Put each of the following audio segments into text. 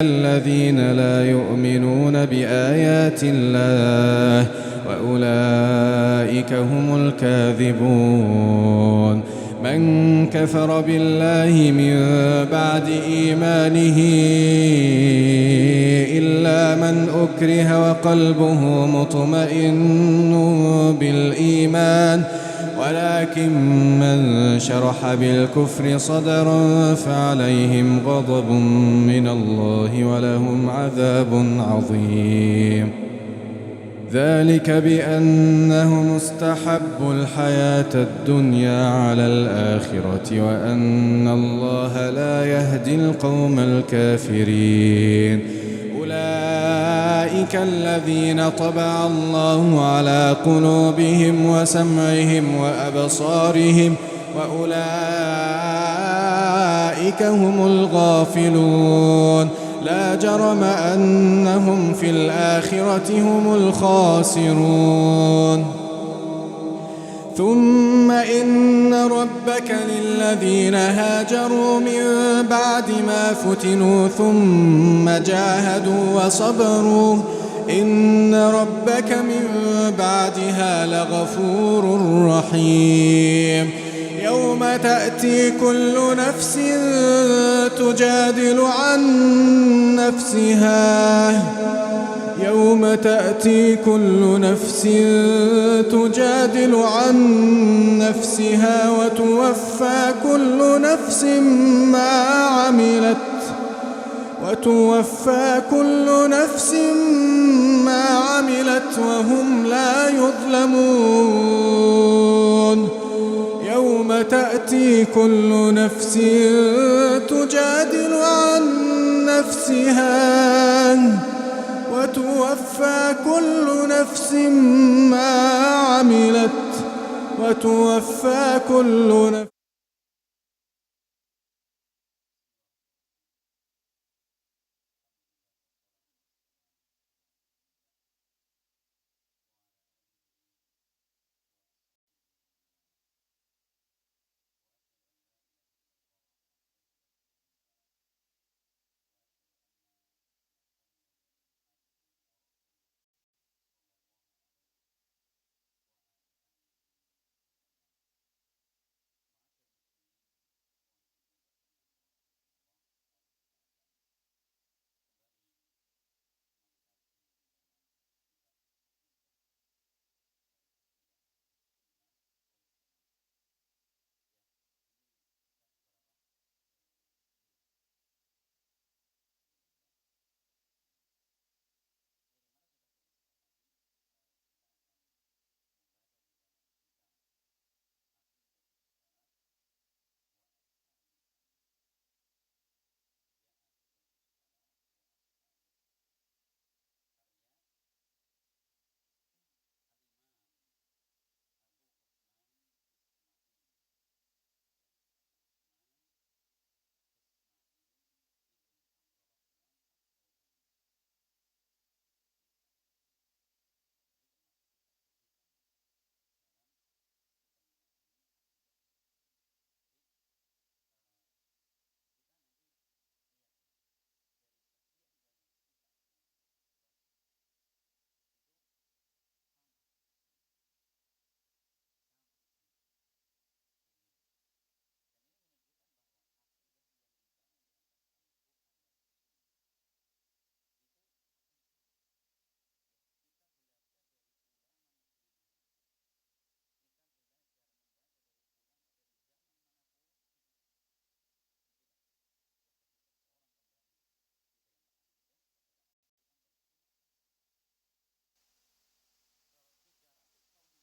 الذين لا يؤمنون بآيات الله وأولئك هم الكاذبون. من كفر بالله من بعد إيمانه إلا من أكره وقلبه مطمئن بالإيمان ولكن من شرح بالكفر صدرا فعليهم غضب من الله ولهم عذاب عظيم. ذلك بأنهم استحبوا الحياة الدنيا على الآخرة وأن الله لا يهدي القوم الكافرين. أولئك الذين طبع الله على قلوبهم وسمعهم وأبصارهم وأولئك هم الغافلون. لا جرم أنهم في الآخرة هم الخاسرون. ثم إن ربك للذين هاجروا من بعد ما فتنوا ثم جاهدوا وصبروا إن ربك من بعدها لغفور رحيم. يوم تأتي كل نفس تجادل عن نفسها وتوفى كل نفس ما عملت وهم لا يظلمون. يوم تأتي كل نفس تجادل عن نفسها وتوفى كل نفس ما عملت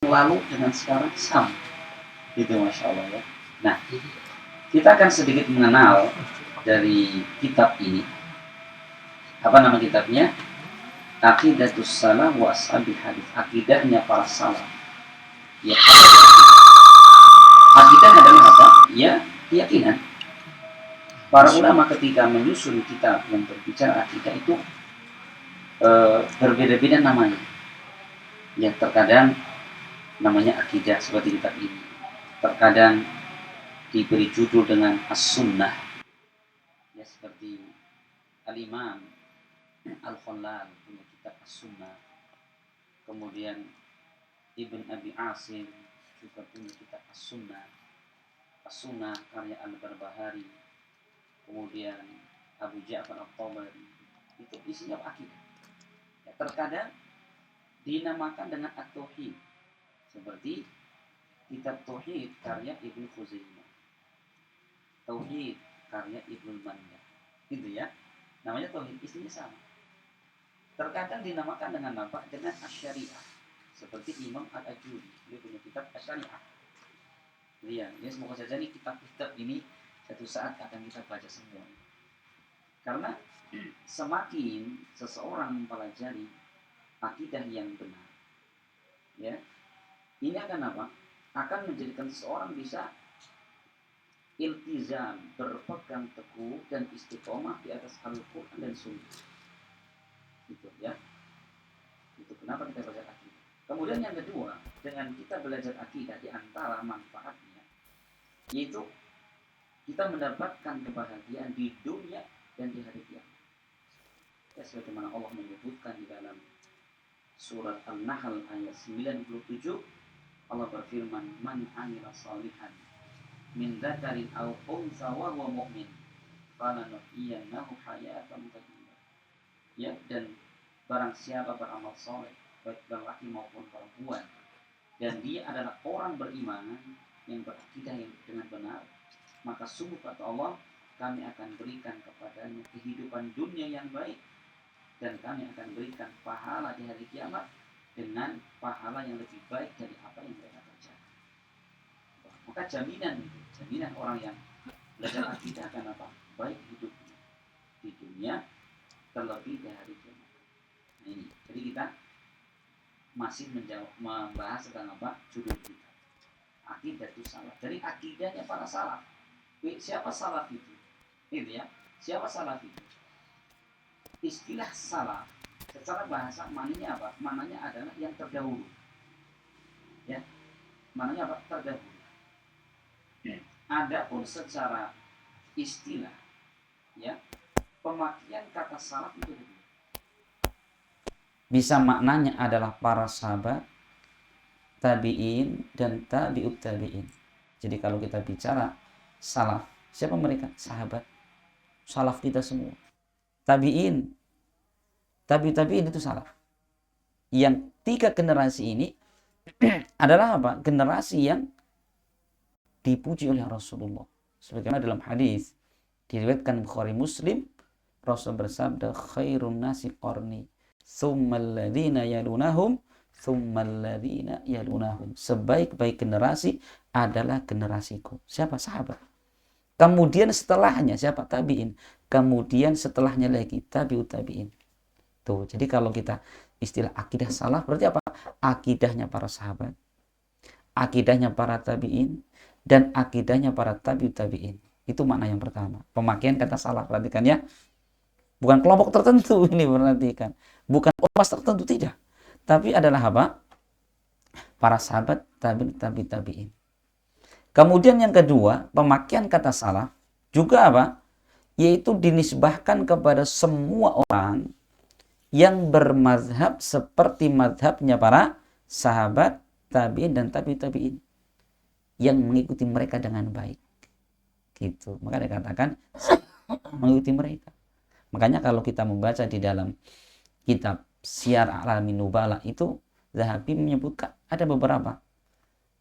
lalu dengan sekarang sama, itu Masya Allah ya. Nah, kita akan sedikit mengenal dari kitab ini. Apa nama kitabnya? Aqidatus Salaf wa Ashabil Hadits. Akidahnya para salaf. Ya. Akidah adalah apa? Ya, keyakinan. Para ulama ketika menyusun kitab yang berbicara akidah itu berbeda-beda namanya. Ya, terkadang namanya akidah seperti kitab ini, terkadang diberi judul dengan as-sunnah ya, seperti Al-Imam Al-Khallal punya kitab As-Sunnah. Kemudian Ibn Abi Asim juga punya kitab As-Sunnah. As-Sunnah karya Al-Barbahari. Kemudian Abu Ja'far At-Tabari. Itu isinya akidah. Ya, terkadang dinamakan dengan At-Tauhid. Seperti kitab Tauhid karya Ibnu Khuzaimah. Tauhid karya Ibnu Manda. Gitu ya. Namanya Tauhid, isinya sama. Terkadang dinamakan dengan apa? Dengan Asy-Syariah. Seperti Imam Al-Ajuri, dia punya kitab Asy-Syariah. Lihat, ya semoga saja nih kitab-kitab ini satu saat akan kita baca semua. Karena semakin seseorang mempelajari akidah yang benar, ya, ini akan apa? Akan menjadikan seseorang bisa iltizam, berpegang teguh dan istiqomah di atas Al-Quran dan Sunnah. Gitu ya. Itu kenapa kita belajar akidah. Kemudian yang kedua, dengan kita belajar akidah, di antara manfaatnya yaitu kita mendapatkan kebahagiaan di dunia dan di hari kiamat. Ya, sebagaimana Allah menyebutkan di dalam surat An-Nahl ayat 97, Allah berfirman, "Man 'amila shalihan min dzakarin aw untha wa huwa mu'min, falanuhyiyannahu hayatan thayyibah." Ya, dan barang siapa beramal saleh, baik laki maupun perempuan, dan dia adalah orang beriman yang berakidah dengan benar, maka sungguh kata Allah, kami akan berikan kepadanya kehidupan dunia yang baik, dan kami akan berikan pahala di hari kiamat dengan pahala yang lebih baik dari apa yang mereka kerjakan. Maka jaminan orang yang belajar akidah akan apa? Baik hidupnya di dunia, terlebih di hari kiamat. Nah ini, jadi kita masih membahas tentang apa? Judul kita, akidah itu salaf. Dari akidahnya para salaf. Siapa salaf itu? Itu ya. Siapa salaf itu? Istilah salaf secara bahasa maknanya apa? Maknanya adalah yang terdahulu. Ya. Maknanya apa? Terdahulu. Adapun secara istilah, ya, pemakaian kata salaf itu bisa maknanya adalah para sahabat, tabi'in, dan tabi'ut tabi'in. Jadi kalau kita bicara salaf, siapa mereka? Sahabat. Salaf kita semua. Tabi'in. Tabi'in itu salaf. Yang 3 generasi ini adalah apa? Generasi yang dipuji oleh Rasulullah. Sebagaimana dalam hadis diriwayatkan Bukhari Muslim, Rasul bersabda, khairun nasi qarni, tsummal ladzina yalunahum, tsummal ladzina yalunahum. Sebaik-baik generasi adalah generasiku. Siapa? Sahabat. Kemudian setelahnya siapa? Tabi'in. Kemudian setelahnya lagi tabi'ut tabi'in. Tuh, jadi kalau kita istilah akidah salaf berarti apa? Akidahnya para sahabat, akidahnya para tabi'in, dan akidahnya para tabi'ut tabi'in. Itu makna yang pertama. Pemakaian kata salaf, perhatikan ya. Bukan kelompok tertentu ini, perhatikan. Bukan ormas tertentu, tidak. Tapi adalah apa? Para sahabat, tabi'ut tabi'in. Kemudian yang kedua, pemakaian kata salaf juga apa? Yaitu dinisbahkan kepada semua orang yang bermazhab seperti mazhabnya para sahabat, tabi'in, dan tabi'ut tabi'in, yang mengikuti mereka dengan baik. Gitu. Maka dikatakan mengikuti mereka. Makanya kalau kita membaca di dalam kitab Syiar A'lamin Nubala itu, Zahabi menyebutkan ada beberapa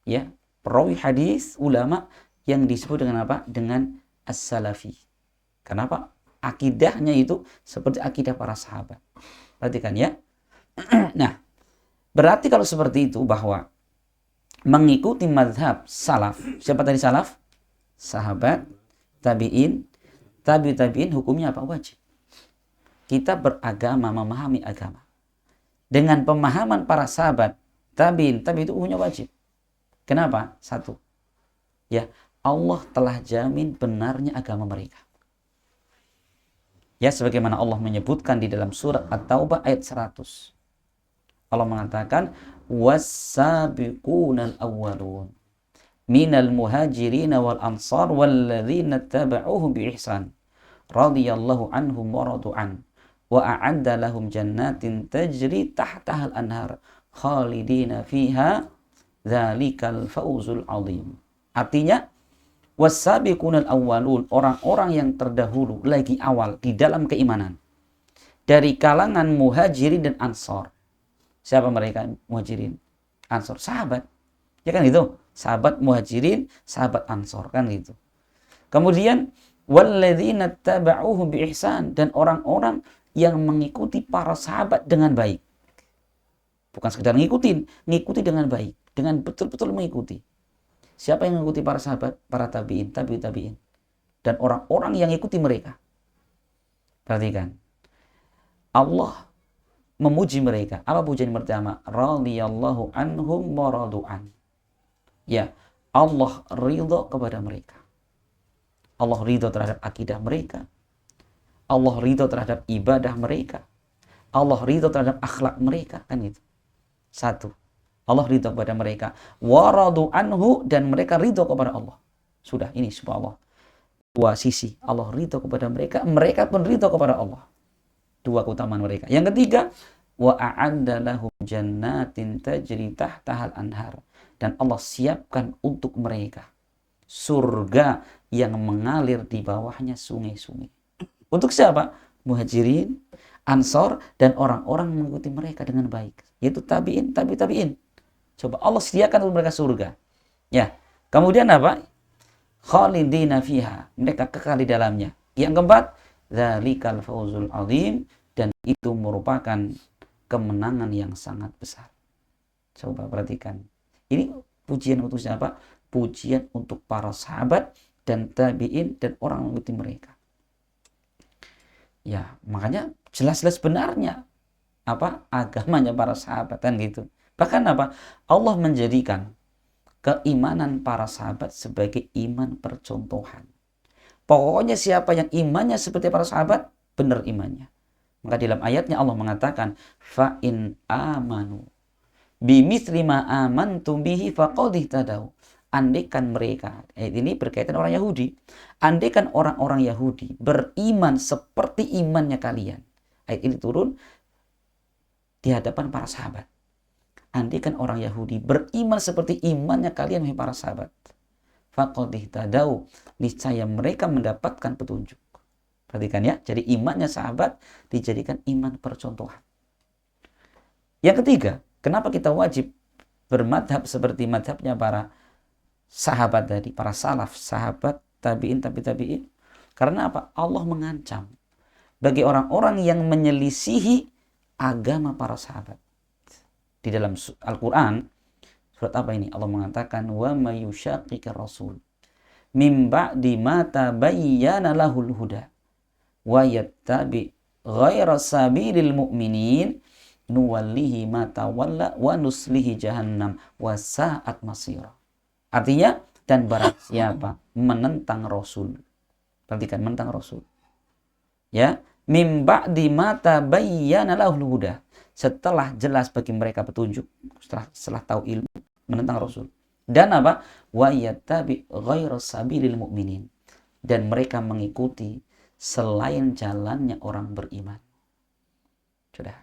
ya perawi hadis ulama yang disebut dengan apa? Dengan as-salafi. Kenapa? Akidahnya itu seperti akidah para sahabat. Perhatikan ya. Nah, berarti kalau seperti itu bahwa mengikuti mazhab salaf. Siapa tadi salaf? Sahabat, tabi'in, tabi'ut tabi'in, hukumnya apa? Wajib. Kita beragama, memahami agama dengan pemahaman para sahabat, tabi'in, tabi'in, itu hukumnya wajib. Kenapa? Satu, ya, Allah telah jamin benarnya agama mereka. Ya, sebagaimana Allah menyebutkan di dalam surat At-Taubah ayat 100. Allah mengatakan, was-sabiqunal awwalun minal muhajirin wal ansar walladzina taba'uhum bi ihsan radhiyallahu anhum wa radu an wa a'adda lahum jannatin tajri tahtahal anhar khalidina fiha dzalikal fawzul azim. Artinya was-sabiqunal awwalun, orang-orang yang terdahulu lagi awal di dalam keimanan dari kalangan muhajirin dan ansor. Siapa mereka muhajirin? Ansor, sahabat. Ya kan gitu? Sahabat muhajirin, sahabat ansor, kan gitu. Kemudian walladzina taba'uhum bi ihsan, dan orang-orang yang mengikuti para sahabat dengan baik. Bukan sekedar ngikuti dengan baik, dengan betul-betul mengikuti. Siapa yang mengikuti para sahabat? Para tabi'in, tabi'in. Dan orang-orang yang ikuti mereka. Perhatikan. Allah memuji mereka. Apa pujian pertama? Radhiyallahu anhum wa radu'an. Ya, Allah ridho kepada mereka. Allah ridho terhadap akidah mereka. Allah ridho terhadap ibadah mereka. Allah ridho terhadap akhlak mereka, kan itu. Satu, Allah ridho kepada mereka. Wa radu anhu, dan mereka ridho kepada Allah. Sudah, ini subhanallah. Dua sisi, Allah ridho kepada mereka, mereka pun ridho kepada Allah. Dua keutamaan mereka. Yang ketiga, wa a'adda lahum jannatin tajri tahtahal anhar, dan Allah siapkan untuk mereka surga yang mengalir di bawahnya sungai-sungai. Untuk siapa? Muhajirin, ansor, dan orang-orang mengikuti mereka dengan baik, yaitu tabi'in, tabi'in. Coba Allah sediakan untuk mereka surga. Ya. Kemudian apa? Khalidina fiha, mereka kekal di dalamnya. Yang keempat, dzalikal fawzul azim, dan itu merupakan kemenangan yang sangat besar. Coba perhatikan. Ini pujian untuk siapa? Pujian untuk para sahabat dan tabi'in dan orang mengikuti mereka. Ya, makanya jelas-jelas benarnya apa agamanya para sahabat, kan gitu. Bahkan apa? Allah menjadikan keimanan para sahabat sebagai iman percontohan. Pokoknya siapa yang imannya seperti para sahabat, benar imannya. Maka dalam ayatnya Allah mengatakan, fa in amanu bimithli ma amantum bihi faqad ihtadaw. Andaikan mereka, ini berkaitan orang Yahudi, andaikan orang-orang Yahudi beriman seperti imannya kalian. Ayat ini turun di hadapan para sahabat. Andaikan orang Yahudi beriman seperti imannya kalian, wahai para sahabat, faqad ihtadaw, niscaya mereka mendapatkan petunjuk. Perhatikan ya, jadi imannya sahabat dijadikan iman percontohan. Yang ketiga, kenapa kita wajib bermadhab seperti madhabnya para sahabat tadi, para salaf, sahabat, tabi'in, tabi'in? Karena apa? Allah mengancam bagi orang-orang yang menyelisihi agama para sahabat. Di dalam Al-Quran, surat apa ini? Allah mengatakan, wa may yushaqiqir rasul mim ba'di ma tabayyana lahul huda wa yattabi ghaira sabilil mu'minin nuwallihi ma tawalla wa nuslihi jahannam wa sa'at masira. Artinya, dan barang siapa menentang Rasul. Perhatikan, menentang Rasul. Ya, mim ba'di ma tabayyana lahul huda. Setelah jelas bagi mereka petunjuk, setelah tahu ilmu, menentang Rasul. Dan apa? Wa yattabi ghaira sabilil mu'minin. Dan mereka mengikuti selain jalannya orang beriman. Sudah.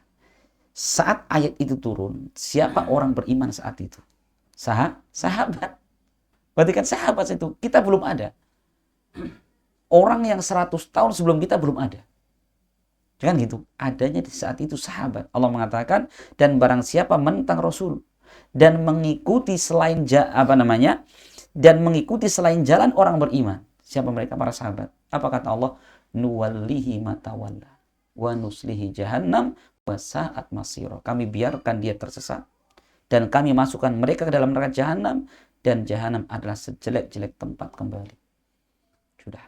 Saat ayat itu turun, siapa orang beriman saat itu? Sahabat. Berarti kan sahabat itu, kita belum ada. Orang yang 100 tahun sebelum kita belum ada. Kan gitu, adanya di saat itu sahabat. Allah mengatakan, dan barang siapa menentang Rasul dan mengikuti selain dan mengikuti selain jalan orang beriman. Siapa mereka? Para sahabat. Apa kata Allah? Nuwallihi ma tawalla wa nuslihi jahannam wa sa'at masira. Kami biarkan dia tersesat dan kami masukkan mereka ke dalam neraka jahanam, dan jahanam adalah sejelek-jelek tempat kembali. Sudah.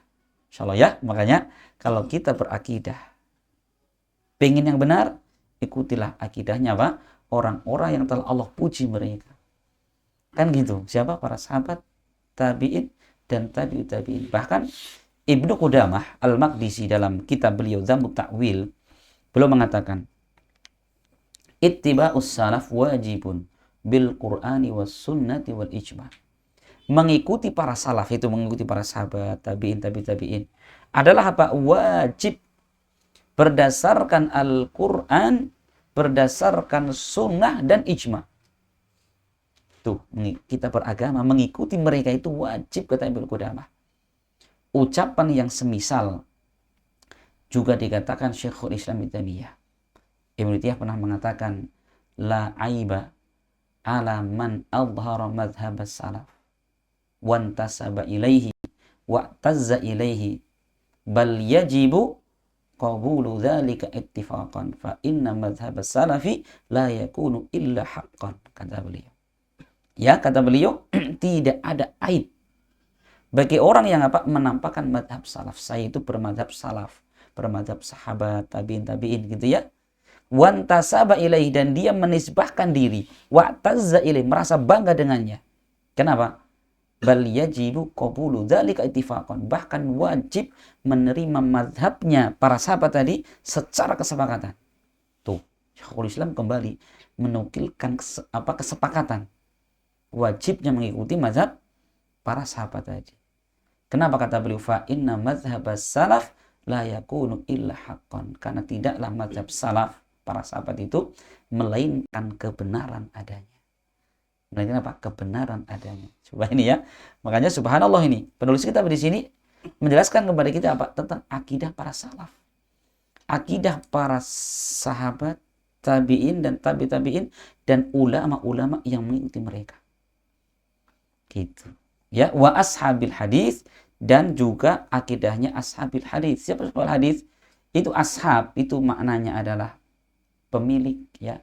Insyaallah ya, makanya kalau kita berakidah pengen yang benar, ikutilah akidahnya apa? Orang-orang yang telah Allah puji mereka. Kan gitu. Siapa? Para sahabat, tabi'in, dan tabi'in. Bahkan Ibnu Qudamah Al-Maqdisi dalam kitab beliau Zammut Ta'wil, beliau mengatakan, ittiba'us salaf wajibun bil Qur'ani was sunnati wal ijma'. Mengikuti para salaf, itu mengikuti para sahabat, tabi'in, tabi'in, adalah apa? Wajib berdasarkan Al-Quran, berdasarkan sunnah dan ijma. Tuh, kita beragama mengikuti mereka itu wajib, kata Ibnu Qudamah. Ucapan yang semisal juga dikatakan Syekhul Islam Ibnu Taimiyah. Ibnu Taimiyah pernah mengatakan, la aiba ala man adhara madhhab as-salaf wantasaba ilaihi wa'tazza ilaihi bal yajibu qabulu dzalika ittifaqan fa inna madhhab as-salafi la yakunu illa haqqan, kata beliau. Ya, kata beliau, tidak ada aib bagi orang yang apa? Menampakkan madhab salaf. Saya itu bermadhab salaf, bermadhab sahabat, tabi'in gitu ya. Wantasaba ilaihi, dan dia menisbahkan diri, wa'tazza ilaihi, merasa bangga dengannya. Kenapa? Bal yajibu qabulu dzalika ittifaqan, bahkan wajib menerima madhabnya para sahabat tadi secara kesepakatan. Tuh, Syekhul Islam kembali menukilkan kesepakatan wajibnya mengikuti mazhab para sahabat tadi. Kenapa kata beliau fa inna mazhabas salaf la yakunu illa haqqan, karena tidaklah mazhab salaf para sahabat itu melainkan kebenaran adanya. Melainkan apa? Kebenaran adanya. Coba ini ya. Makanya subhanallah, ini penulis kitab di sini menjelaskan kepada kita apa? Tentang akidah para salaf. Akidah para sahabat, tabi'in dan tabi'in dan ulama-ulama yang mengikuti mereka. Gitu. Ya, wa ashabil hadis, dan juga akidahnya ashabil hadis. Siapa ashabul hadis? Itu ashab, itu maknanya adalah pemilik, ya,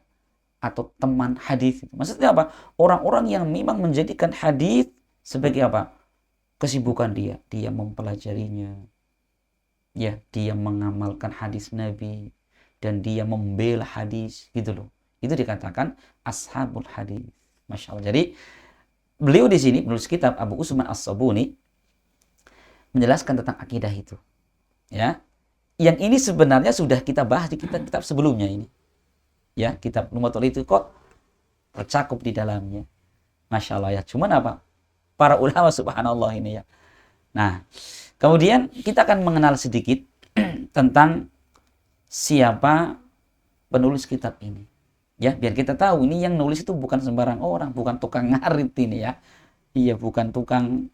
atau teman hadis. Maksudnya apa? Orang-orang yang memang menjadikan hadis sebagai apa? Kesibukan dia. Dia mempelajarinya. Ya, dia mengamalkan hadis Nabi dan dia membela hadis, gitu loh. Itu dikatakan ashabul hadis. Masya Allah. Jadi beliau di sini penulis kitab Abu Usman As-Sabuni menjelaskan tentang akidah itu. Ya. Yang ini sebenarnya sudah kita bahas di kitab-kitab sebelumnya ini. Ya, kitab Lummatul I'tiqad tercakup di dalamnya. Masya Allah ya. Cuman apa? Para ulama subhanallah ini ya. Nah, kemudian kita akan mengenal sedikit tentang siapa penulis kitab ini. Ya, biar kita tahu ini yang nulis itu bukan sembarang orang, bukan tukang ngarit ini ya. Iya, bukan tukang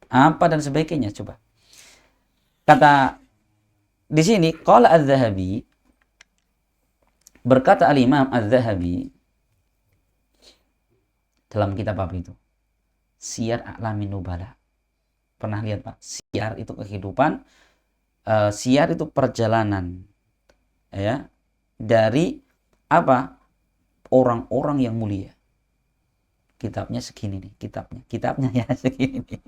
apa dan sebagainya. Coba. Kata di sini qala Az-Zahabi, berkata al-Imam Az-Zahabi dalam kitab apa itu? Siyar A'lamin Nubala. Pernah lihat Pak? Siyar itu kehidupan, siyar itu perjalanan, ya, dari apa? Orang-orang yang mulia. Kitabnya segini nih, kitabnya ya segini nih.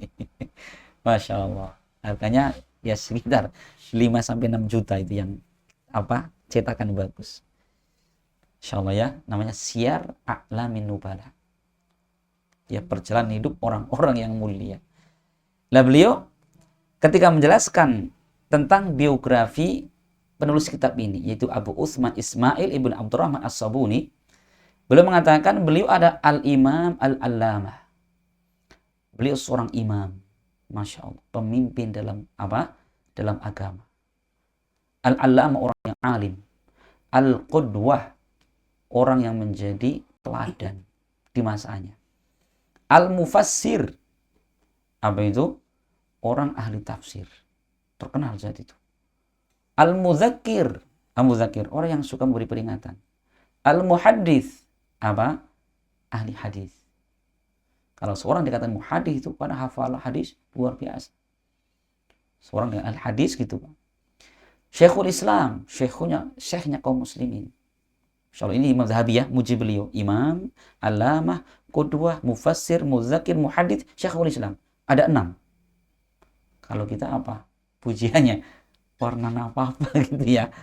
Masya Allah. Harganya ya sekitar 5-6 juta itu yang apa? Cetakan bagus. Insya Allah ya, namanya Siyar A'lamin Nubala. Ya, perjalanan hidup orang-orang yang mulia. Nah, beliau ketika menjelaskan tentang biografi penulis kitab ini, yaitu Abu Utsman Ismail ibn Abdurrahman As-Sabuni, beliau mengatakan beliau ada al-imam al-allamah. Beliau seorang imam, Masya Allah, pemimpin dalam apa? Dalam agama. Al-allamah, orang yang alim. Al-qudwah, orang yang menjadi teladan di masanya. Al-mufassir, apa itu? Orang ahli tafsir, terkenal saat itu. Al-muzakkir, orang yang suka memberi peringatan. Al-muhaddits, apa? Ahli hadis. Kalau seorang dikatakan muhaddits itu pada hafal hadis luar biasa. Seorang yang ahli hadis gitu. Syekhul Islam, syekhnya kaum muslimin. Insyaallah ini Imam Zahabi ya, muji beliau. Imam, alamah, qudwah, mufassir, muzakkir, muhaddits, Syekhul Islam. Ada 6. Kalau kita apa? Pujiannya warna apa-apa gitu ya.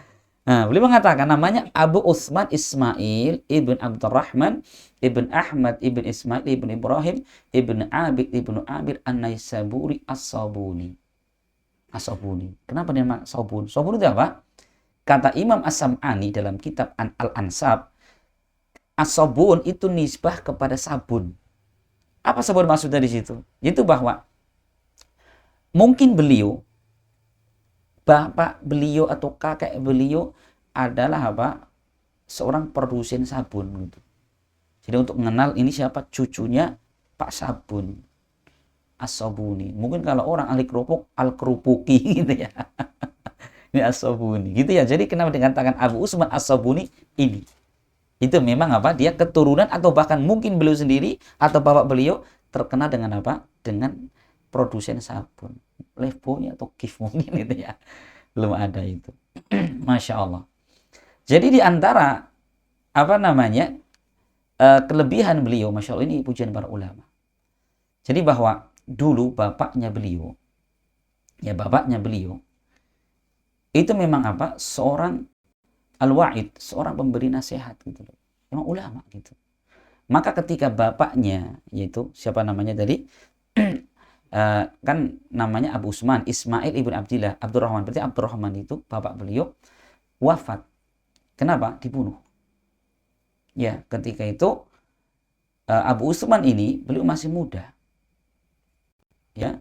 Nah, beliau mengatakan namanya Abu Utsman Ismail ibn Abdurrahman ibn Ahmad ibn Ismail ibn Ibrahim ibn Abid ibn Amir An-Naisaburi As-Sabuni. As-Sabuni. Kenapa dia nama Sabun? Sabun itu apa? Kata Imam As-Sam'ani dalam kitab Al-Ansab, As-Sabun itu nisbah kepada sabun. Apa sabun maksudnya di situ? Itu bahwa mungkin beliau bapak beliau atau kakek beliau adalah apa? Seorang produsen sabun gitu. Jadi untuk mengenal ini siapa, cucunya Pak Sabun, As-Sabuni. Mungkin kalau orang ahli kerupuk, Al-Kerupuki gitu ya. Ini As-Sabuni gitu ya. Jadi kenapa dikatakan Abu Usman As-Sabuni ini? Itu memang apa? Dia keturunan atau bahkan mungkin beliau sendiri atau bapak beliau terkenal dengan apa? Dengan produsen sabun. Lefboy atau Kif mungkin itu ya. Belum ada itu. Masya Allah. Jadi di antara apa namanya kelebihan beliau, masya Allah, ini pujian para ulama. Jadi bahwa dulu bapaknya beliau itu memang apa? Seorang al-wa'id, seorang pemberi nasihat gitu loh. Memang ulama gitu. Maka ketika bapaknya, yaitu siapa namanya tadi? Kan namanya Abu Usman Ismail ibn Abdillah Abdurrahman. Berarti Abdurrahman itu bapak beliau wafat. Kenapa? Dibunuh. Ya, ketika itu Abu Usman ini beliau masih muda. Ya.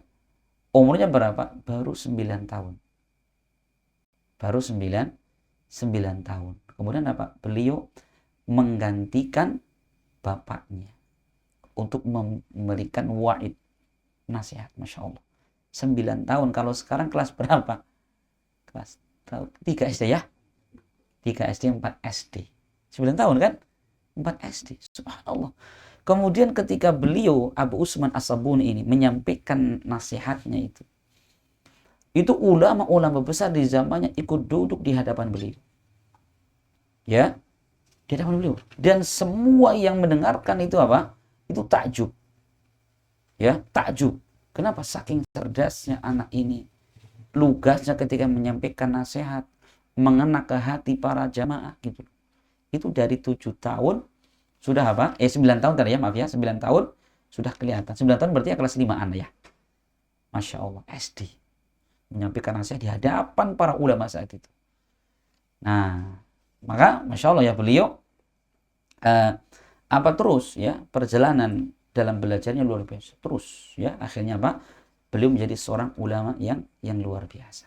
Umurnya berapa? Baru 9 tahun. Baru 9 tahun. Kemudian apa? Beliau menggantikan bapaknya untuk memberikan wa'id, nasihat, Masya Allah. 9 tahun. Kalau sekarang kelas berapa? Kelas 3 SD ya? 3 SD, 4 SD. 9 tahun kan? 4 SD. Subhanallah. Kemudian ketika beliau, Abu Usman As-Sabuni ini menyampaikan nasihatnya itu ulama-ulama besar di zamannya ikut duduk di hadapan beliau. Ya, di hadapan beliau. Dan semua yang mendengarkan itu apa? Itu takjub. Ya, takjub. Kenapa? Saking cerdasnya anak ini. Lugasnya ketika menyampaikan nasihat. Mengena ke hati para jamaah gitu. Itu dari 7 tahun sudah apa? 9 tahun tadi ya, maaf ya, 9 tahun sudah kelihatan. 9 tahun berarti ya kelas 5-an ya. Masya Allah, SD. Menyampaikan nasihat di hadapan para ulama saat itu. Nah, maka Masya Allah ya beliau terus ya perjalanan dalam belajarnya luar biasa. Terus ya akhirnya apa? Beliau menjadi seorang ulama yang luar biasa.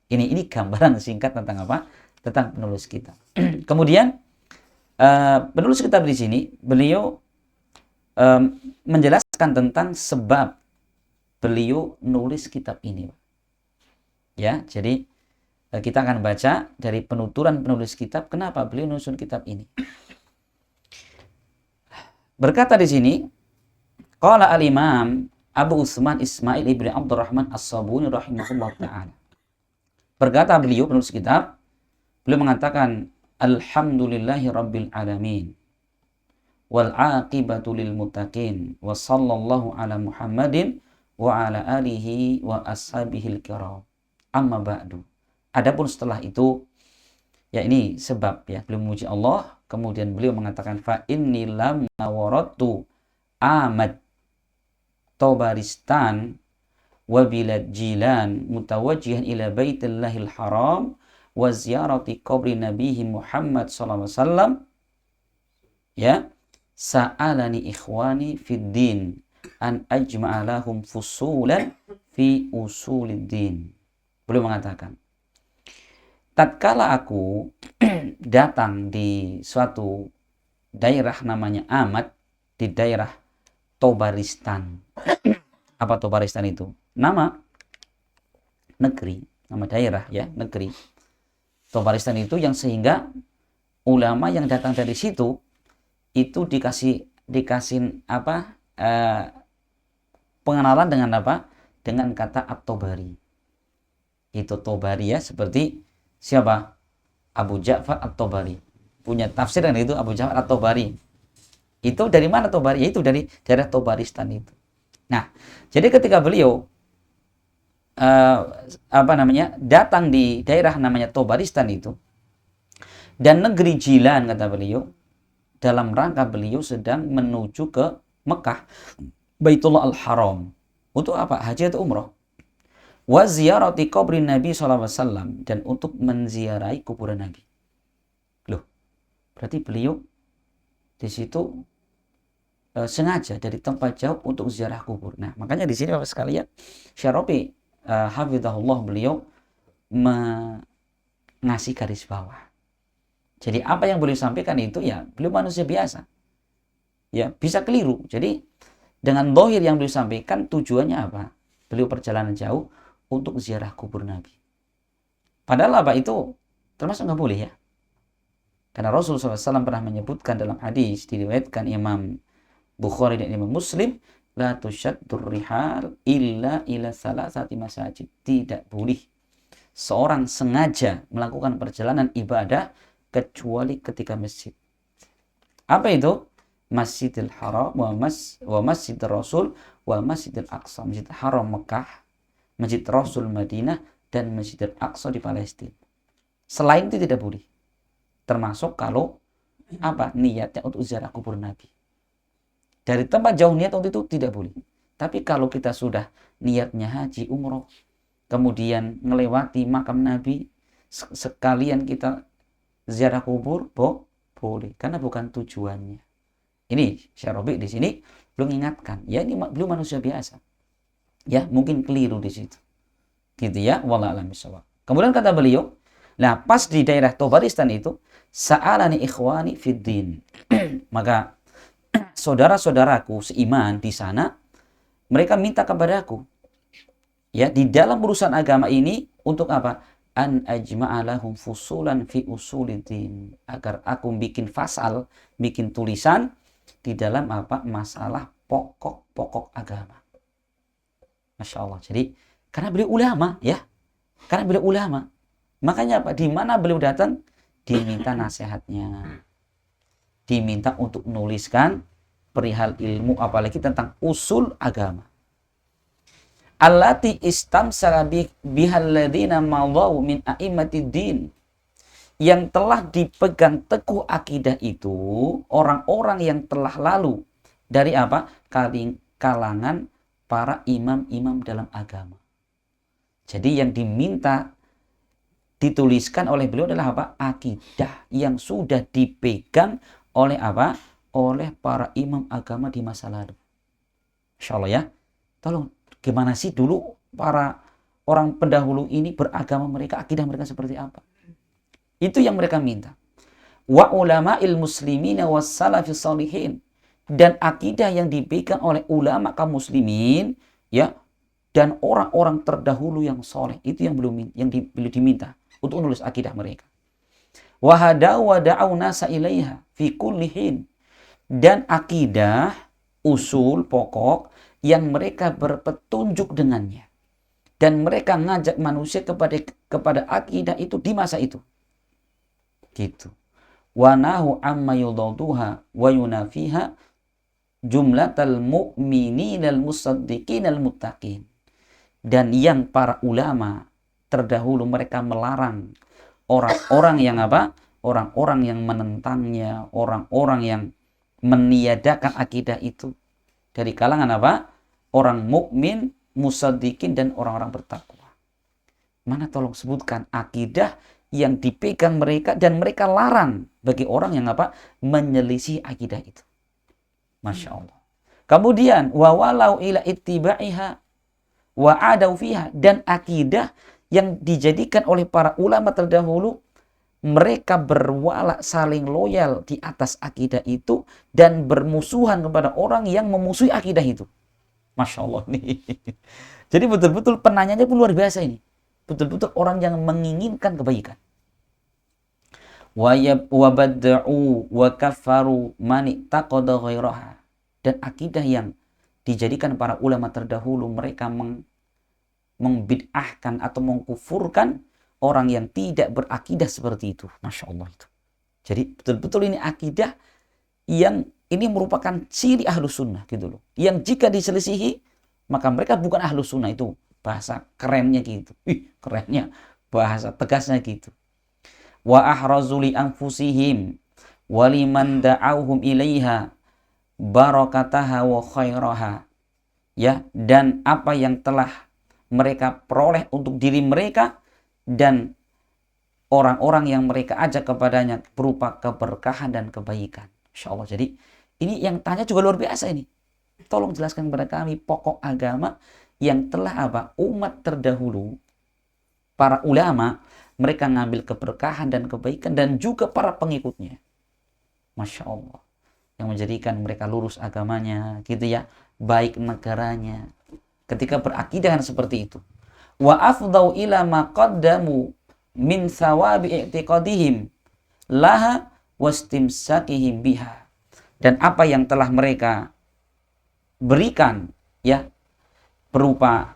Ini gambaran singkat tentang apa? Tentang penulis kitab. Kemudian penulis kitab di sini beliau menjelaskan tentang sebab beliau nulis kitab ini. Ya, jadi kita akan baca dari penuturan penulis kitab kenapa beliau nulis kitab ini. Berkata di sini, qala al-Imam Abu Usman Ismail ibn Abdurrahman As-Sabuni rahimahullah ta'ala. Berkata beliau penulis kitab, beliau mengatakan alhamdulillahi rabbil alamin wal aqibatu lil muttaqin wa sallallahu ala Muhammadin wa ala alihi wa ashabihi kiram. Amma ba'du. Adapun setelah itu, ya ini sebab ya beliau memuji Allah, kemudian beliau mengatakan fa inni lam nawaratu Ahmad Tabaristan wa bilad Jilan mutawajjihan ila baitillahil haram wa ziyarati qabri nabihi Muhammad sallallahu alaihi wasallam, ya sa'alani ikhwani fid din an ajma'a lahum fusulan fi usuliddin. Beliau mengatakan, tatkala aku datang di suatu daerah namanya Ahmad, di daerah Tabaristan. Apa Tabaristan itu? Nama negeri, nama daerah ya, negeri. Tabaristan itu yang sehingga ulama yang datang dari situ itu dikasih apa? Pengenalan dengan apa? Dengan kata At-Tabari. Itu Tabari ya, seperti siapa? Abu Ja'far At-Tabari. Punya tafsir dengan itu Abu Ja'far At-Tabari. Itu dari mana Tabari? Itu dari daerah Tabaristan itu. Nah, jadi ketika beliau datang di daerah namanya Tabaristan itu dan negeri Jilan, kata beliau, dalam rangka beliau sedang menuju ke Mekah, Baitullah Al-Haram. Untuk apa? Haji atau umrah. Wa ziyarati qabri Nabi sallallahu alaihi wasallam, dan untuk menziarahi kuburan Nabi. Loh, berarti beliau di situ sengaja dari tempat jauh untuk ziarah kubur. Nah, makanya di sini Bapak sekalian, Syarabi hafizahullah beliau ngasih garis bawah. Jadi apa yang beliau sampaikan itu ya beliau manusia biasa. Ya, bisa keliru. Jadi dengan zahir yang beliau sampaikan tujuannya apa? Beliau perjalanan jauh untuk ziarah kubur Nabi. Padahal apa itu termasuk nggak boleh ya. Karena Rasulullah SAW pernah menyebutkan dalam hadis diriwayatkan Imam Bukhari dan Imam Muslim, la tusyaddur rihal illa ila salasati masajid. Tidak boleh seorang sengaja melakukan perjalanan ibadah kecuali ketika masjid. Apa itu? Masjidil Haram wa Masjidil Rasul wa Masjidil Aqsa. Masjid Haram Mekah, Masjid Rasul Madinah, dan Masjidil Aqsa di Palestina. Selain itu tidak boleh. Termasuk kalau apa niatnya untuk ziarah kubur Nabi. Dari tempat jauh niat untuk itu tidak boleh. Tapi kalau kita sudah niatnya haji, umroh, kemudian melewati makam Nabi, sekalian kita ziarah kubur, boleh. Karena bukan tujuannya. Ini Syekh Rabi' di sini belum ingatkan. Ya ini belum manusia biasa. Ya mungkin keliru di situ. Gitu ya. Wallahu a'lam bishawab. Kemudian kata beliau, nah pas di daerah Tabaristan itu, sa'alani ikhwani fid din. Maka saudara-saudaraku seiman di sana, mereka minta kepadaku, ya di dalam urusan agama ini untuk apa? An ajma'alahum fusulan fi usuliddin, agar aku bikin fasal, bikin tulisan di dalam apa? Masalah pokok-pokok agama. Masya Allah. Jadi karena beliau ulama ya, karena beliau ulama, makanya apa? Di mana beliau datang, diminta nasihatnya, diminta untuk menuliskan perihal ilmu, apalagi tentang usul agama. Allati istamsara bihal ladzina madaw min a'immatid din, yang telah dipegang teguh akidah itu orang-orang yang telah lalu dari apa? Kalangan para imam-imam dalam agama. Jadi yang diminta dituliskan oleh beliau adalah apa? Akidah yang sudah dipegang oleh apa? Oleh para imam agama di masa lalu. Insya Allah ya. Tolong, gimana sih dulu para orang pendahulu ini beragama mereka, akidah mereka seperti apa? Itu yang mereka minta. Wa ulama'il muslimina was salafis salihin. Dan akidah yang dipegang oleh ulama kaum muslimin ya, dan orang-orang terdahulu yang soleh. Itu yang belum diminta untuk menulis akidah mereka. Wa hadaw wa da'u nasa ilaiha fi kulli hin. Dan akidah usul pokok yang mereka berpetunjuk dengannya, dan mereka ngajak manusia kepada akidah itu di masa itu. Gitu. Wa nahu amma yudaduha wa yunafiha jumlatal mu'minina al-musaddiqina al-muttaqin. Dan yang para ulama terdahulu mereka melarang orang-orang yang apa? Orang-orang yang menentangnya, orang-orang yang meniadakan akidah itu dari kalangan apa? Orang mukmin, musaddiqin, dan orang-orang bertakwa. Mana tolong sebutkan akidah yang dipegang mereka dan mereka larang bagi orang yang apa? Menyelisih akidah itu. Masya Allah. Kemudian wa walau ila ittiba'iha wa adau fiha, dan akidah yang dijadikan oleh para ulama terdahulu, mereka berwala saling loyal di atas akidah itu dan bermusuhan kepada orang yang memusuhi akidah itu. Masya Allah nih. Jadi betul-betul penanyanya pun luar biasa ini. Betul-betul orang yang menginginkan kebaikan. Wa badda'u wa kaffaru man taqada ghairaha. Dan akidah yang dijadikan para ulama terdahulu, mereka membid'ahkan atau mengkufurkan orang yang tidak berakidah seperti itu. Masya Allah itu. Jadi betul-betul ini akidah yang ini merupakan ciri ahlus sunnah gitu loh. Yang jika diselisihi, maka mereka bukan ahlus sunnah. Itu bahasa kerennya gitu. Kerennya, bahasa tegasnya gitu. Wa ahrazu li anfusihim wa liman da'awhum ilaiha barakataha wa khairaha. Ya, dan apa yang telah mereka peroleh untuk diri mereka dan orang-orang yang mereka ajak kepadanya berupa keberkahan dan kebaikan. Insya Allah. Jadi ini yang tanya juga luar biasa ini. Tolong jelaskan kepada kami pokok agama yang telah apa? Umat terdahulu para ulama, mereka ngambil keberkahan dan kebaikan, dan juga para pengikutnya. Masya Allah. Yang menjadikan mereka lurus agamanya, gitu ya. Baik negaranya. Ketika berakidah seperti itu. Wa afdau ila ma qaddamu min thawabi i'tiqadihim laha wastimsakihim biha. Dan apa yang telah mereka berikan, ya, berupa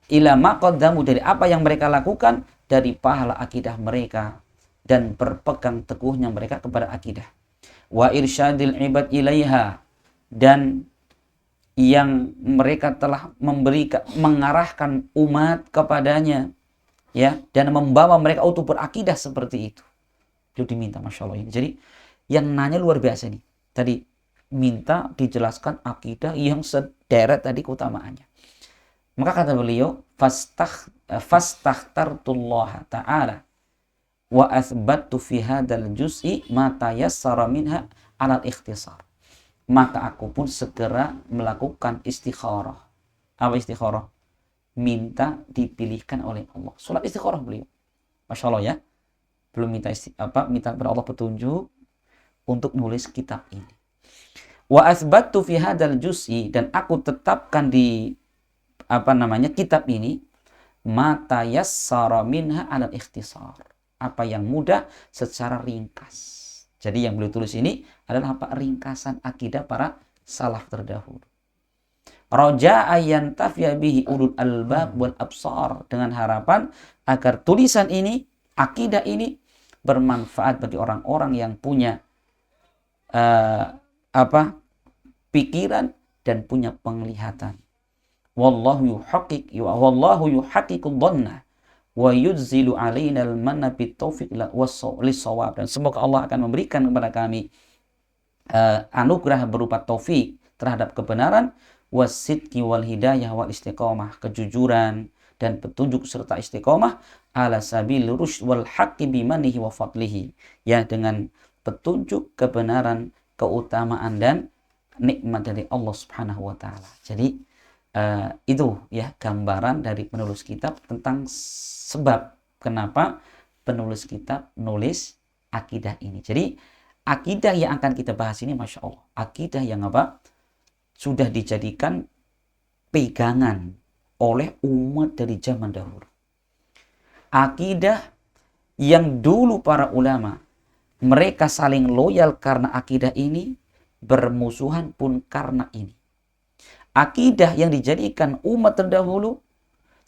ila ma qaddamu, dari apa yang mereka lakukan dari pahala akidah mereka dan berpegang teguhnya mereka kepada akidah. Wa irsyadil ibad ilaiha, dan yang mereka telah mengarahkan umat kepadanya, ya, dan membawa mereka untuk berakidah seperti itu. Itu diminta, Masya Allah ini. Jadi yang nanya luar biasa nih. Tadi minta dijelaskan akidah yang sederet tadi keutamaannya. Maka kata beliau, fastakhtartullaha ta'ala wa athbattu fi hadzal juz'i ma tayassara minha 'ala al-ikhtisar. Maka aku pun segera melakukan istikharah. Apa istikharah? Minta dipilihkan oleh Allah. Salat istikharah beliau. Masya Allah ya. Belum minta minta kepada Allah petunjuk untuk nulis kitab ini. Wa athbattu fi hadzal juz'i, dan aku tetapkan di kitab ini ma tayassara minha 'ala al-ikhtisar. Apa yang mudah secara ringkas. Jadi yang beliau tulis ini adalah ringkasan akidah para salaf terdahulu. Raja'a yantafi'a bihi ulul albab wal absar, dengan harapan agar tulisan ini, akidah ini bermanfaat bagi orang-orang yang punya pikiran dan punya penglihatan. Wallahu yuhaqqiqud dhanna wa yujzilu alaina al-manna bitaufiq lis-shawab. Dan semoga Allah akan memberikan kepada kami anugerah berupa taufik terhadap kebenaran, wasidqi wal hidayah wal istiqamah, kejujuran dan petunjuk serta istiqamah, ala sabil rusyd wal haqqi bimanihi wa fadlihi, ya, dengan petunjuk, kebenaran, keutamaan dan nikmat dari Allah Subhanahu wa taala. Jadi itu ya gambaran dari penulis kitab tentang sebab kenapa penulis kitab nulis akidah ini. Jadi akidah yang akan kita bahas ini, Masya Allah, akidah yang sudah dijadikan pegangan oleh umat dari zaman dahulu. Akidah yang dulu para ulama mereka saling loyal karena akidah ini, bermusuhan pun karena ini. Akidah yang dijadikan umat terdahulu,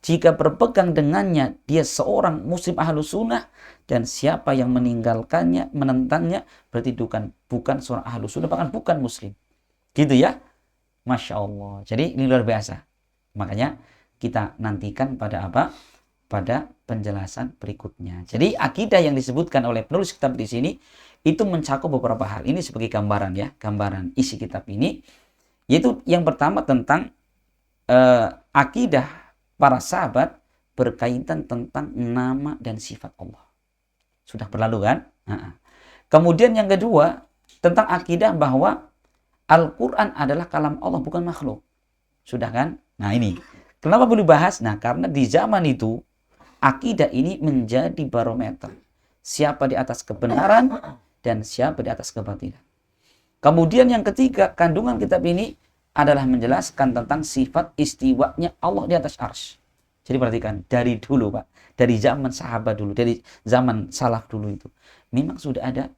jika berpegang dengannya dia seorang muslim ahlus sunnah, dan siapa yang meninggalkannya, menentangnya, berarti bukan seorang ahlus sunnah, bahkan bukan muslim. Gitu ya. Masya Allah. Jadi ini luar biasa. Makanya kita nantikan pada pada penjelasan berikutnya. Jadi akidah yang disebutkan oleh penulis kitab di sini itu mencakup beberapa hal. Ini sebagai gambaran ya, gambaran isi kitab ini. Yaitu yang pertama tentang akidah para sahabat berkaitan tentang nama dan sifat Allah. Sudah berlalu kan? Kemudian yang kedua tentang akidah bahwa Al-Quran adalah kalam Allah, bukan makhluk. Sudah kan? Nah ini. Kenapa perlu dibahas? Nah karena di zaman itu akidah ini menjadi barometer. Siapa di atas kebenaran dan siapa di atas kebatilan. Kemudian yang ketiga, kandungan kitab ini adalah menjelaskan tentang sifat istiwanya Allah di atas arsy. Jadi perhatikan, dari dulu Pak, dari zaman sahabat dulu, dari zaman salaf dulu itu, memang sudah ada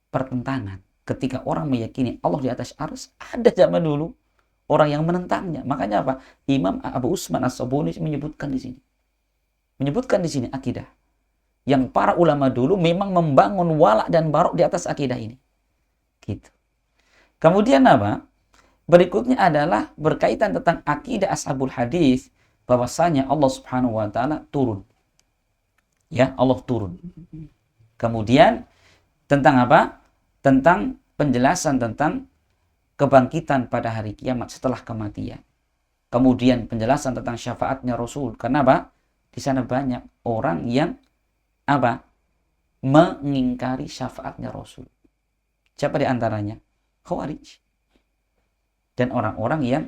pertentangan. Ketika orang meyakini Allah di atas arsy, ada zaman dulu orang yang menentangnya. Makanya apa? Imam Abu Usman As-Sabuni menyebutkan di sini. Menyebutkan di sini akidah. Yang para ulama dulu memang membangun wala dan barok di atas akidah ini. Gitu. Kemudian apa? Berikutnya adalah berkaitan tentang akidah ashabul hadis, bahwasanya Allah Subhanahu wa taala turun. Ya, Allah turun. Kemudian tentang apa? Tentang penjelasan tentang kebangkitan pada hari kiamat setelah kematian. Kemudian penjelasan tentang syafaatnya Rasul. Karena apa? Di sana banyak orang yang mengingkari syafaatnya Rasul. Siapa di antaranya? Khawarij. Dan orang-orang yang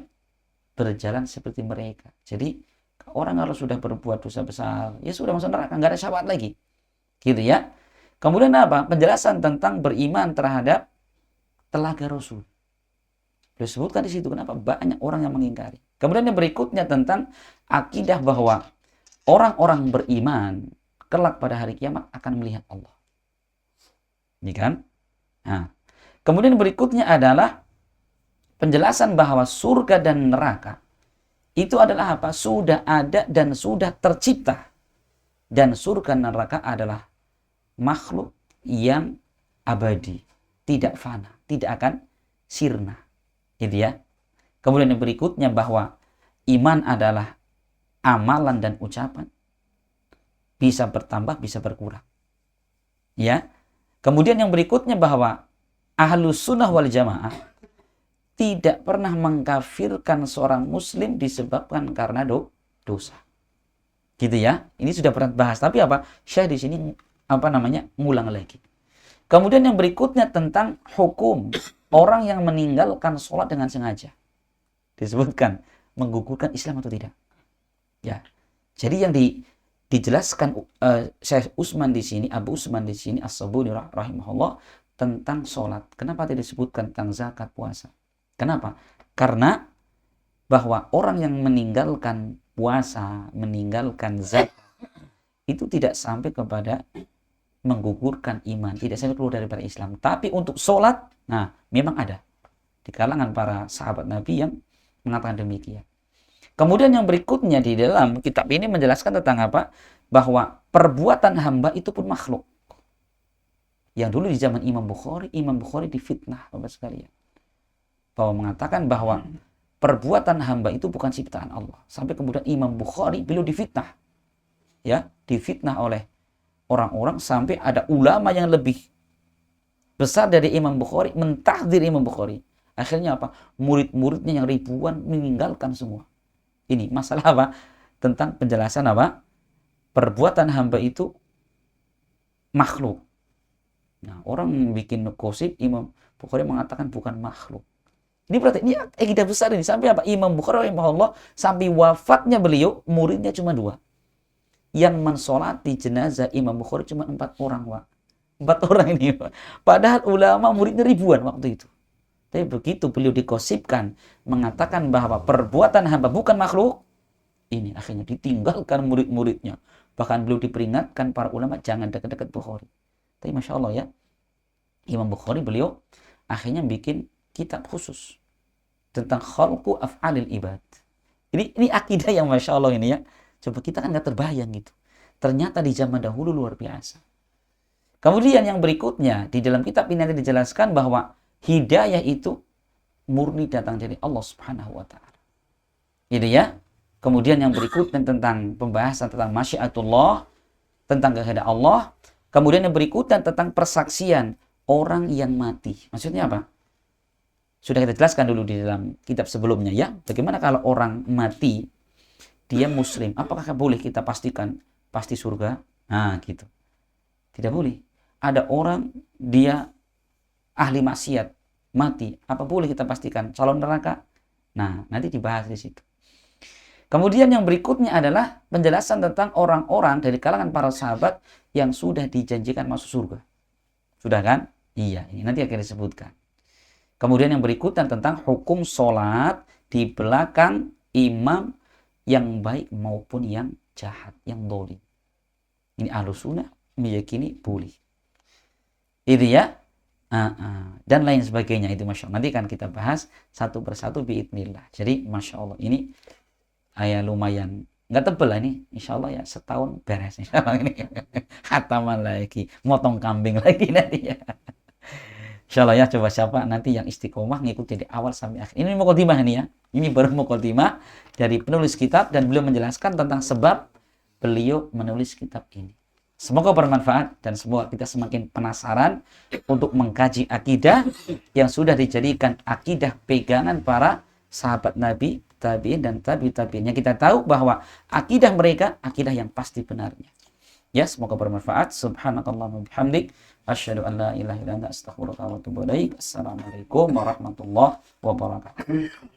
berjalan seperti mereka. Jadi neraka. Orang kalau sudah berbuat dosa besar, ya sudah masuk neraka, nggak ada syafaat lagi. Gitu ya. Kemudian apa? Penjelasan tentang beriman terhadap telaga Rasul. Beliau sebutkan di situ kenapa banyak orang yang mengingkari. Kemudian yang berikutnya tentang akidah bahwa orang-orang beriman kelak pada hari kiamat akan melihat Allah. Ini kan? Nah, kemudian berikutnya adalah penjelasan bahwa surga dan neraka itu adalah apa? Sudah ada dan sudah tercipta. Dan surga dan neraka adalah makhluk yang abadi, tidak fana, tidak akan sirna. Gitu ya. Kemudian yang berikutnya bahwa iman adalah amalan dan ucapan. Bisa bertambah, bisa berkurang. Ya. Kemudian yang berikutnya bahwa Ahlus Sunnah wal Jamaah tidak pernah mengkafirkan seorang muslim disebabkan karena dosa. Gitu ya. Ini sudah pernah bahas, tapi apa? Syekh di sini ngulang lagi. Kemudian yang berikutnya tentang hukum orang yang meninggalkan sholat dengan sengaja. Disebutkan menggugurkan Islam atau tidak. Ya. Jadi yang dijelaskan Syekh Utsman di sini, Abu Utsman di sini As-Sabuni rahimahullah tentang sholat. Kenapa tidak disebutkan tentang zakat, puasa? Kenapa? Karena bahwa orang yang meninggalkan puasa, meninggalkan zakat itu tidak sampai kepada menggugurkan iman, tidak sampai keluar daripada Islam. Tapi untuk sholat, nah memang ada di kalangan para sahabat Nabi yang mengatakan demikian. Kemudian yang berikutnya di dalam kitab ini menjelaskan tentang apa? Bahwa perbuatan hamba itu pun makhluk. Yang dulu di zaman Imam Bukhari difitnah, Bapak sekalian. Bahwa mengatakan bahwa perbuatan hamba itu bukan ciptaan Allah. Sampai kemudian Imam Bukhari beliau difitnah. Ya, difitnah oleh orang-orang sampai ada ulama yang lebih besar dari Imam Bukhari mentahdir Imam Bukhari. Akhirnya apa? Murid-muridnya yang ribuan meninggalkan semua. Ini masalah apa? Tentang penjelasan apa? Perbuatan hamba itu makhluk. Nah, orang bikin gosip Imam Bukhari mengatakan bukan makhluk. Ini berarti ini akidah besar ini. Sampai apa? Imam Bukhari rahimahullah sampai wafatnya beliau muridnya cuma 2. Yang mensolati jenazah Imam Bukhari cuma 4 orang, Pak. 4 orang ini, Pak. Padahal ulama muridnya ribuan waktu itu. Tapi begitu beliau dikosipkan mengatakan bahwa perbuatan hamba bukan makhluk, ini akhirnya ditinggalkan murid-muridnya. Bahkan beliau diperingatkan para ulama jangan dekat-dekat Bukhari. Tapi Masya Allah ya, Imam Bukhari beliau akhirnya bikin kitab khusus tentang khalqu af'alil ibad. Ini akidah yang Masya Allah ini ya. Coba kita kan nggak terbayang gitu. Ternyata di zaman dahulu luar biasa. Kemudian yang berikutnya di dalam kitab ini nanti dijelaskan bahwa hidayah itu murni datang dari Allah Subhanahu wa taala. Gitu ya. Kemudian yang berikutnya tentang pembahasan tentang masyiatullah, tentang kehendak Allah. Kemudian yang berikutnya tentang persaksian orang yang mati. Maksudnya apa? Sudah kita jelaskan dulu di dalam kitab sebelumnya ya. Bagaimana kalau orang mati dia muslim, apakah boleh kita pastikan pasti surga? Nah gitu. Tidak boleh. Ada orang dia ahli maksiat, mati, apa boleh kita pastikan calon neraka? Nah, nanti dibahas di situ. Kemudian yang berikutnya adalah penjelasan tentang orang-orang dari kalangan para sahabat yang sudah dijanjikan masuk surga. Sudah kan? Iya, ini nanti akan disebutkan. Kemudian yang berikutnya tentang hukum sholat di belakang imam yang baik maupun yang jahat, yang dolim. Ini Ahlus Sunnah meyakini boleh. Itu ya. Dan lain sebagainya itu Masya Allah. Nanti kan kita bahas satu persatu biidznillah. Jadi Masya Allah ini lumayan nggak tebel lah ini. Insya Allah ya setahun beres. Insya Allah ini khataman lagi, motong kambing lagi nanti ya. Insya Allah ya, coba siapa nanti yang istiqomah ngikuti dari awal sampai akhir. Ini muqaddimah ini ya. Ini baru muqaddimah dari penulis kitab dan beliau menjelaskan tentang sebab beliau menulis kitab ini. Semoga bermanfaat dan semoga kita semakin penasaran untuk mengkaji akidah yang sudah dijadikan akidah pegangan para sahabat Nabi, tabi'in dan tabi'in. Yang kita tahu bahwa akidah mereka akidah yang pasti benarnya. Ya, semoga bermanfaat. Subhanakallahumma bihamdik asyhadu an la ilaha illa anta astaghfiruka wa atubu ilaik. Assalamualaikum warahmatullahi wabarakatuh.